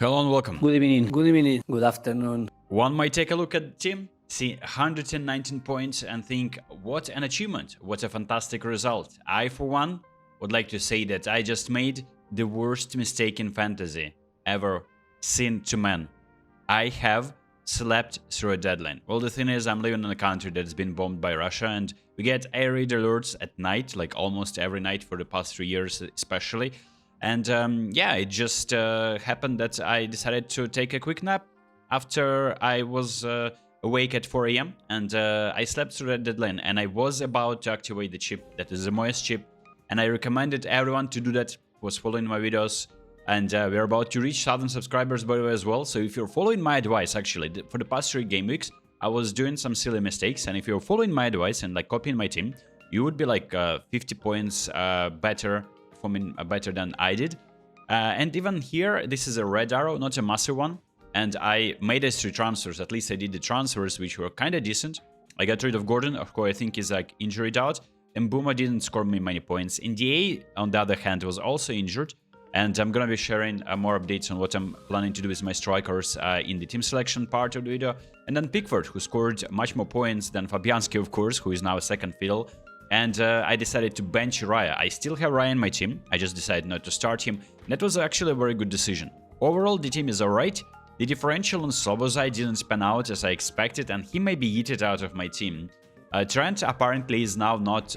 Hello and welcome. Good evening, good afternoon. One might take a look at the team, see 119 points and think, what an achievement, what a fantastic result. I, for one, would like to say that I just made the worst mistake in fantasy ever seen to man. I have slept through a deadline. Well, the thing is, I'm living in a country that's been bombed by Russia, and we get air raid alerts at night, like almost every night for the past 3 years especially. And yeah, it just happened that I decided to take a quick nap after I was awake at 4 a.m. and I slept through that deadline, and I was about to activate the chip, that is the Moyes chip, and I recommended everyone to do that who was following my videos. And we're about to reach 1,000 subscribers, by the way, as well. So if you're following my advice, actually, for the past 3 game weeks, I was doing some silly mistakes. And if you're following my advice and like copying my team, you would be like 50 points better, performing better than I did. And even here, this is a red arrow, not a massive one. And I made these 3 transfers. At least I did the transfers, which were kind of decent. I got rid of Gordon, of course, I think he's like injured out. And Buma didn't score me many points. NDA, on the other hand, was also injured. And I'm gonna be sharing more updates on what I'm planning to do with my strikers in the team selection part of the video. And then Pickford, who scored much more points than Fabianski, of course, who is now a second fiddle. And I decided to bench Raya. I still have Raya in my team. I just decided not to start him. That was actually a very good decision. Overall, the team is alright. The differential on Slobozai didn't pan out as I expected, and he may be yeeted out of my team. Trent apparently is now not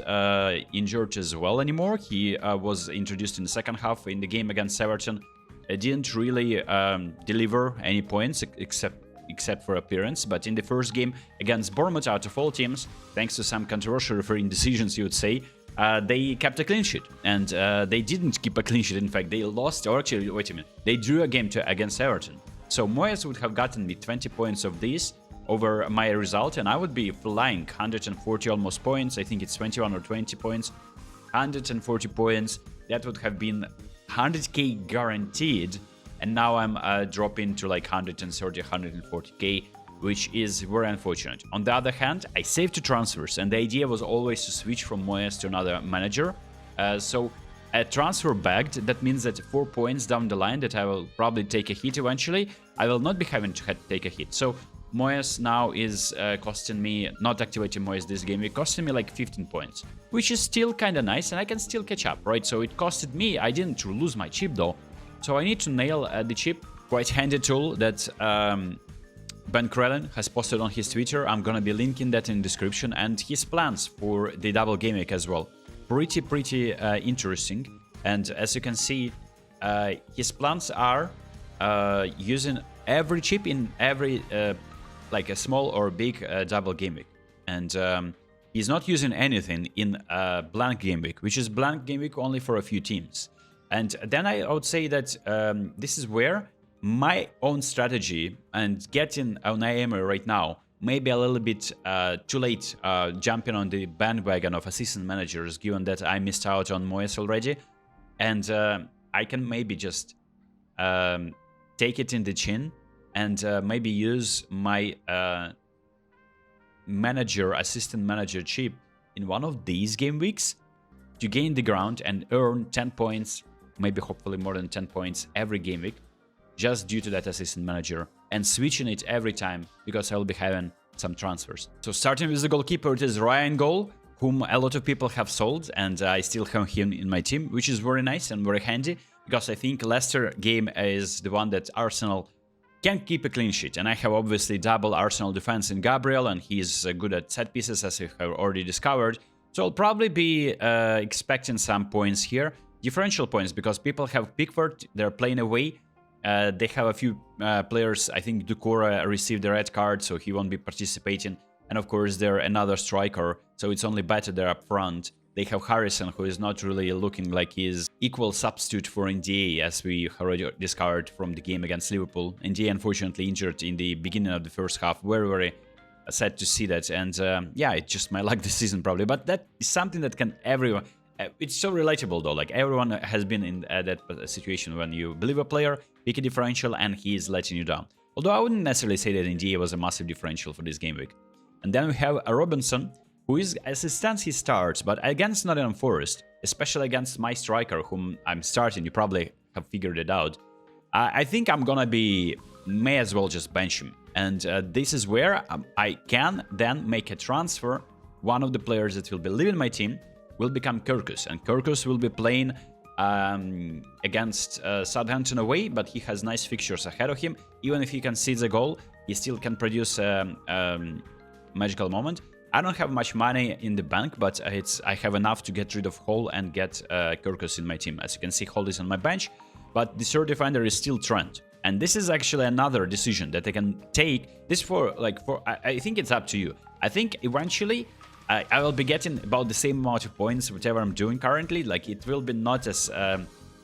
injured as well anymore. He was introduced in the second half in the game against Everton. Didn't really deliver any points except for appearance. But in the first game against Bournemouth, out of all teams, thanks to some controversial refereeing decisions, you would say, they kept a clean sheet. And they didn't keep a clean sheet. In fact, they lost, or actually, wait a minute, they drew a game against Everton. So Moyes would have gotten me 20 points of these over my result, and I would be flying 140 almost points. I think it's 21 or 20 points. 140 points. That would have been 100k guaranteed. And now I'm dropping to like 130, 140k, which is very unfortunate. On the other hand, I saved 2 transfers, and the idea was always to switch from Moyes to another manager. So a transfer bagged, that means that 4 points down the line that I will probably take a hit eventually, I will not be having to take a hit. So Moyes now is costing me, not activating Moyes this game, it costing me like 15 points, which is still kind of nice, and I can still catch up, right? So it costed me, I didn't lose my chip though, so I need to nail the chip. Quite handy tool that Ben Crellin has posted on his Twitter. I'm gonna be linking that in the description, and his plans for the double game week as well. Pretty interesting, and as you can see, his plans are using every chip in every like a small or big double game week, and he's not using anything in blank game week, which is blank game week only for a few teams. And then I would say that this is where my own strategy and getting on Emery right now may be a little bit too late jumping on the bandwagon of assistant managers, given that I missed out on Moyes already, and I can maybe just take it in the chin and maybe use my assistant manager chip in one of these game weeks to gain the ground and earn 10 points, maybe hopefully more than 10 points every game week, just due to that assistant manager, and switching it every time because I will be having some transfers. So starting with the goalkeeper, it is Ryan Goal, whom a lot of people have sold, and I still have him in my team, which is very nice and very handy, because I think Leicester game is the one that Arsenal can keep a clean sheet, and I have obviously double Arsenal defense in Gabriel, and he's good at set pieces, as you have already discovered. So I'll probably be expecting some points here, differential points, because people have Pickford, they're playing away. They have a few players, I think Ducora received a red card, so he won't be participating. And of course, they're another striker, so it's only better they're up front. They have Harrison, who is not really looking like he's equal substitute for NDA, as we already discovered from the game against Liverpool. NDA unfortunately injured in the beginning of the first half. Very sad to see that. And yeah, it's just my luck this season probably. But that is something that can everyone... It's so relatable though, like everyone has been in that situation when you believe a player, pick a differential, and he is letting you down. Although I wouldn't necessarily say that NDA was a massive differential for this game week. And then we have a Robinson, who is, as it stands, he starts, but against Nottingham Forest, especially against my striker, whom I'm starting, you probably have figured it out, I think I'm gonna may as well just bench him. And this is where I can then make a transfer. One of the players that will be leaving my team will become Kirkus. And Kirkus will be playing against Southampton away, but he has nice fixtures ahead of him. Even if he concedes a goal, he still can produce a magical moment. I don't have much money in the bank, but I have enough to get rid of Hall and get Kirkus in my team. As you can see, Hall is on my bench, but the third defender is still Trent. And this is actually another decision that I can take. This I think it's up to you. I think eventually I will be getting about the same amount of points, whatever I'm doing currently. Like, it will be not as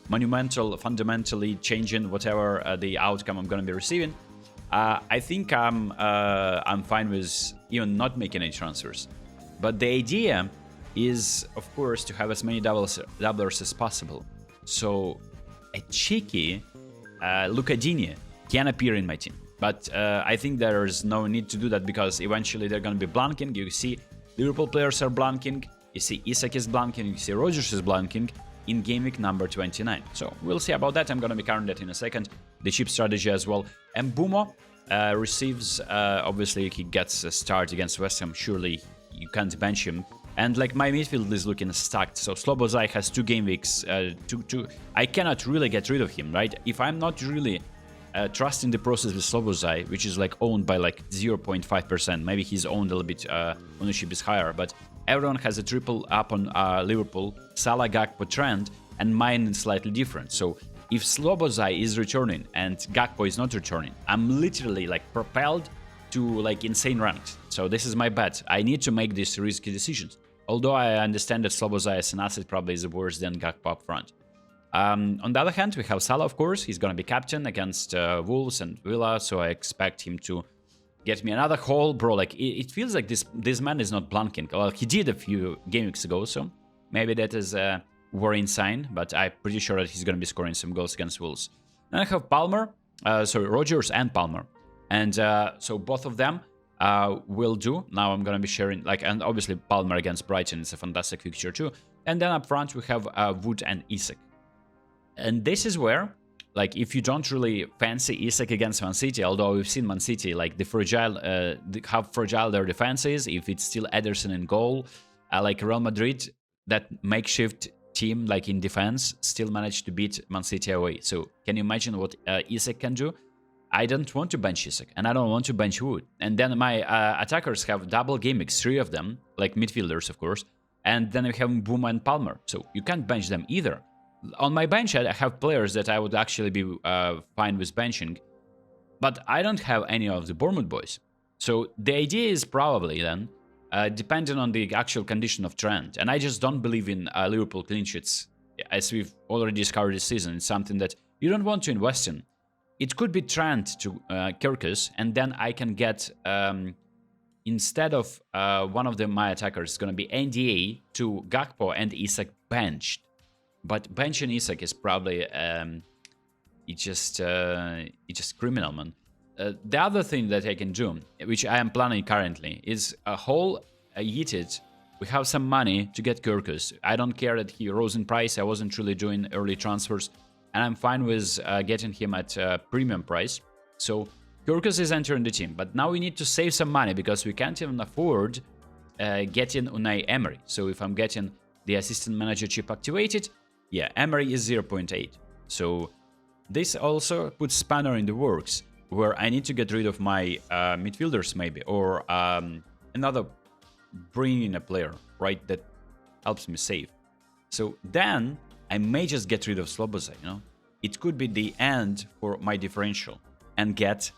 monumental, fundamentally changing whatever the outcome I'm going to be receiving. I think I'm fine with even not making any transfers. But the idea is, of course, to have as many doublers as possible. So a cheeky Lucadini can appear in my team. But I think there's no need to do that, because eventually they're going to be blanking. You see Liverpool players are blanking. You see Isak is blanking. You see Rodgers is blanking in game week number 29. So we'll see about that. I'm going to be covering that in a second. The chip strategy as well. And Bumo receives, obviously, he gets a start against West Ham. Surely you can't bench him. And like, my midfield is looking stacked. So Slobozai has 2 game weeks. I cannot really get rid of him, right? If I'm not really trusting the process with Slobozai, which is like owned by like 0.5%. Maybe he's owned a little bit, ownership is higher, but everyone has a triple up on Liverpool, Salah, Gakpo, Trent, and mine is slightly different. So if Slobozai is returning and Gakpo is not returning, I'm literally like propelled to like insane ranks. So this is my bet. I need to make these risky decisions. Although I understand that Slobozai as an asset probably is worse than Gakpo up front. On the other hand, we have Salah, of course. He's going to be captain against Wolves and Villa, so I expect him to get me another haul. Bro, like, it feels like this man is not blanking. Well, he did a few game weeks ago, so maybe that is a worrying sign, but I'm pretty sure that he's going to be scoring some goals against Wolves. Then I have Palmer, Rodgers and Palmer. And so both of them will do. Now I'm going to be sharing, like, and obviously Palmer against Brighton is a fantastic fixture too. And then up front we have Wood and Isak. And this is where, like, if you don't really fancy Isak against Man City, although we've seen Man City, like, how fragile their defense is, if it's still Ederson in goal, like Real Madrid, that makeshift team, like in defense, still managed to beat Man City away. So can you imagine what Isak can do? I don't want to bench Isak, and I don't want to bench Wood. And then my attackers have double game weeks, 3 of them, like midfielders, of course. And then we have Bouma and Palmer, so you can't bench them either. On my bench, I have players that I would actually be fine with benching, but I don't have any of the Bournemouth boys. So the idea is probably then, depending on the actual condition of Trent, and I just don't believe in Liverpool clean sheets, as we've already discovered this season. It's something that you don't want to invest in. It could be Trent to Kirkus, and then I can get, instead of one of my attackers, it's going to be NDA to Gakpo and Isak benched. But benching Isak is probably it's just criminal, man. The other thing that I can do, which I am planning currently, is a whole yeeted. We have some money to get Kirkus. I don't care that he rose in price. I wasn't really doing early transfers, and I'm fine with getting him at premium price. So Kirkus is entering the team, but now we need to save some money because we can't even afford getting Unai Emery. So if I'm getting the assistant manager chip activated, yeah, Emery is 0.8. So this also puts spanner in the works, where I need to get rid of my midfielders maybe, or another bring in a player, right, that helps me save. So then I may just get rid of Slobozai, you know. It could be the end for my differential and get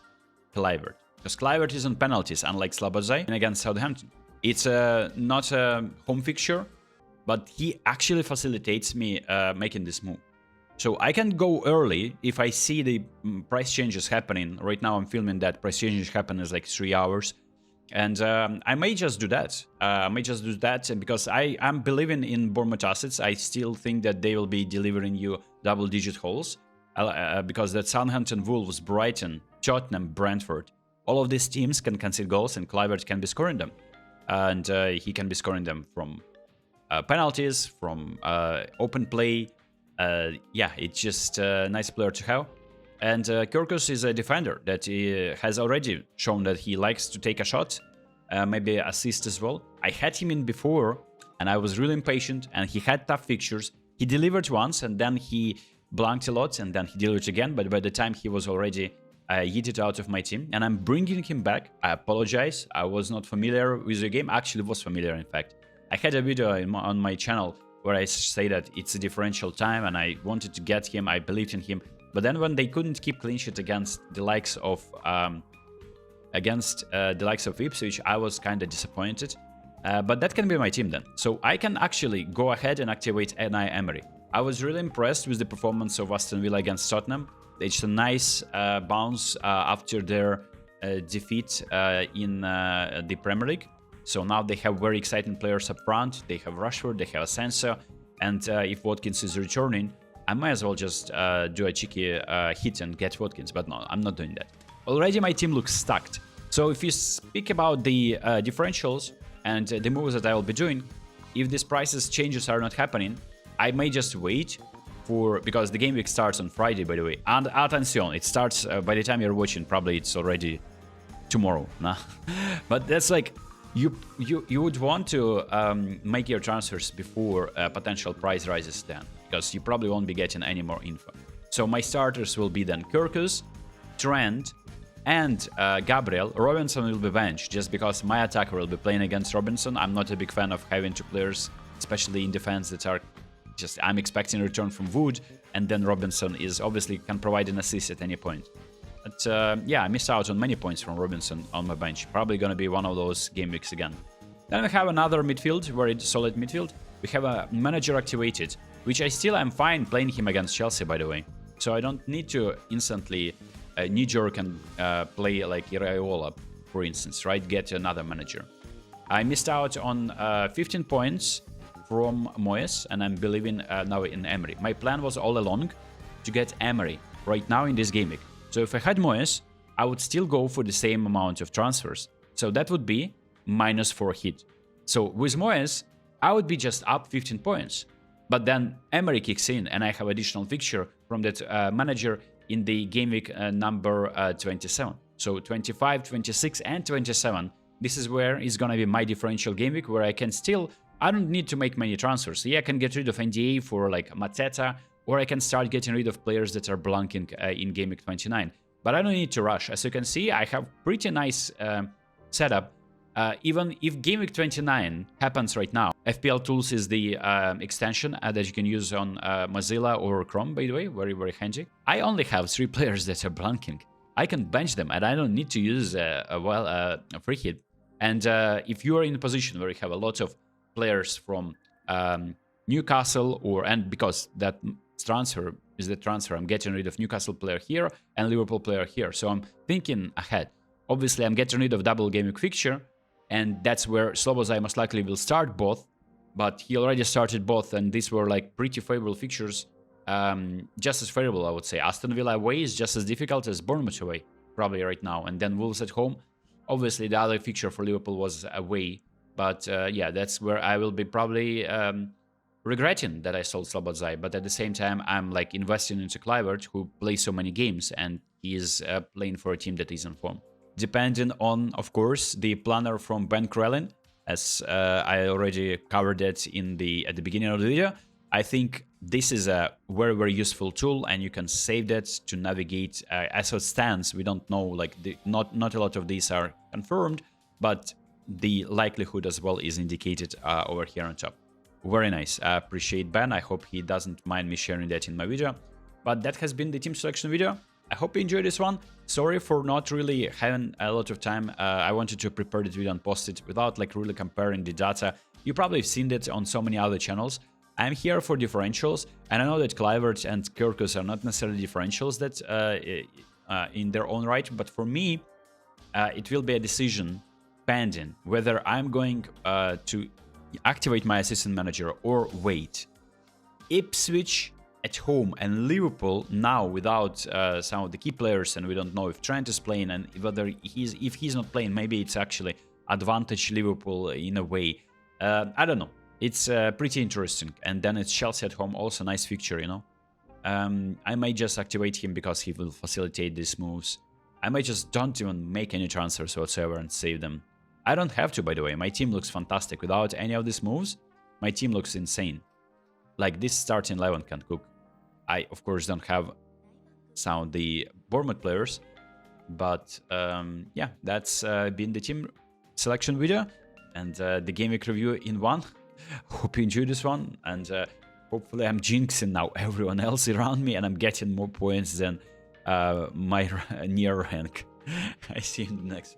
Kluivert, because Kluivert is on penalties, unlike Slobozai and against Southampton. It's not a home fixture, but he actually facilitates me making this move. So I can go early if I see the price changes happening. Right now I'm filming that price changes happen in like 3 hours. And I may just do that. And because I'm believing in Bournemouth assets. I still think that they will be delivering you double-digit hauls. Because that Southampton, Wolves, Brighton, Tottenham, Brentford, all of these teams can concede goals and Kluivert can be scoring them. And he can be scoring them from penalties, from open play. Yeah, it's just a nice player to have. And Kyrgios is a defender that has already shown that he likes to take a shot, maybe assist as well. I had him in before, and I was really impatient, and he had tough fixtures. He delivered once, and then he blanked a lot, and then he delivered again, but by the time he was already yeeted out of my team, and I'm bringing him back. I apologize, I was not familiar with the game. Actually was familiar, in fact. I had a video on my channel where I say that it's a differential time, and I wanted to get him, I believed in him. But then when they couldn't keep clean sheet against the likes of Ipswich, I was kind of disappointed. But that can be my team then. So I can actually go ahead and activate Emery. I was really impressed with the performance of Aston Villa against Tottenham. It's a nice bounce after their defeat in the Premier League. So now they have very exciting players up front. They have Rashford, they have Asensio, and if Watkins is returning, I might as well just do a cheeky hit and get Watkins, but no, I'm not doing that. Already my team looks stacked. So if you speak about the differentials and the moves that I will be doing, if these prices changes are not happening, I may just wait for, because the game week starts on Friday, by the way. And attention, it starts by the time you're watching, probably it's already tomorrow, nah? But that's like, you would want to make your transfers before potential price rises then, because you probably won't be getting any more info. So my starters will be then Kyrgios, Trent, and Gabriel. Robinson will be benched just because my attacker will be playing against Robinson. I'm not a big fan of having two players, especially in defense, that are just, I'm expecting a return from Wood, and then Robinson is obviously can provide an assist at any point. But yeah, I missed out on many points from Robinson on my bench. Probably gonna be one of those game weeks again. Then we have another midfield, very solid midfield. We have a manager activated, which I still am fine playing him against Chelsea, by the way. So I don't need to instantly knee-jerk and play like Iraola, for instance, right? Get another manager. I missed out on 15 points from Moyes, and I'm believing now in Emery. My plan was all along to get Emery right now in this game week. So if I had Moyes, I would still go for the same amount of transfers. So that would be -4 hit. So with Moyes, I would be just up 15 points. But then Emery kicks in, and I have additional fixture from that manager in the game week number 27. So 25, 26, and 27. This is where it's gonna be my differential game week, where I can still, I don't need to make many transfers. Yeah, I can get rid of NDA for like Mateta, or I can start getting rid of players that are blanking in Game Week 29. But I don't need to rush. As you can see, I have pretty nice setup. Even if Game Week 29 happens right now, FPL Tools is the extension that you can use on Mozilla or Chrome, by the way, very, very handy. I only have 3 players that are blanking. I can bench them, and I don't need to use a free hit. And if you are in a position where you have a lot of players from Newcastle, and because that transfer is the transfer, I'm getting rid of Newcastle player here and Liverpool player here. So I'm thinking ahead. Obviously, I'm getting rid of double game week fixture, and that's where Slobozai most likely will start both. But he already started both, and these were like pretty favorable fixtures. Just as favorable, I would say. Aston Villa away is just as difficult as Bournemouth away, probably right now. And then Wolves at home. Obviously, the other fixture for Liverpool was away. But yeah, that's where I will be probably regretting that I sold Slobozai. But at the same time, I'm like investing into Kluivert, who plays so many games, and he is playing for a team that is in form. Depending on, of course, the planner from Ben Crellin, as I already covered it at the beginning of the video. I think this is a very, very useful tool, and you can save that to navigate. As it stands, we don't know, like not a lot of these are confirmed, but the likelihood as well is indicated over here on top. Very nice. I appreciate Ben. I hope he doesn't mind me sharing that in my video. But that has been the team selection video. I hope you enjoyed this one. Sorry for not really having a lot of time. I wanted to prepare this video and post it without like really comparing the data. You probably have seen that on so many other channels. I'm here for differentials, and I know that Kluivert and Kyrgios are not necessarily differentials that in their own right, but for me, it will be a decision pending whether I'm going to activate my assistant manager or wait. Ipswich at home and Liverpool now without some of the key players, and we don't know if Trent is playing, and whether if he's not playing, maybe it's actually advantage Liverpool in a way. I don't know. It's pretty interesting. And then it's Chelsea at home, also nice fixture, you know. I might just activate him because he will facilitate these moves. I might just don't even make any transfers whatsoever and save them. I don't have to, by the way. My team looks fantastic. Without any of these moves, my team looks insane. Like, this starting 11 can cook. I, of course, don't have some of the Bournemouth players. But, yeah, that's been the team selection video. And the game week review in one. Hope you enjoyed this one. And hopefully I'm jinxing now everyone else around me. And I'm getting more points than my near rank. I see you in the next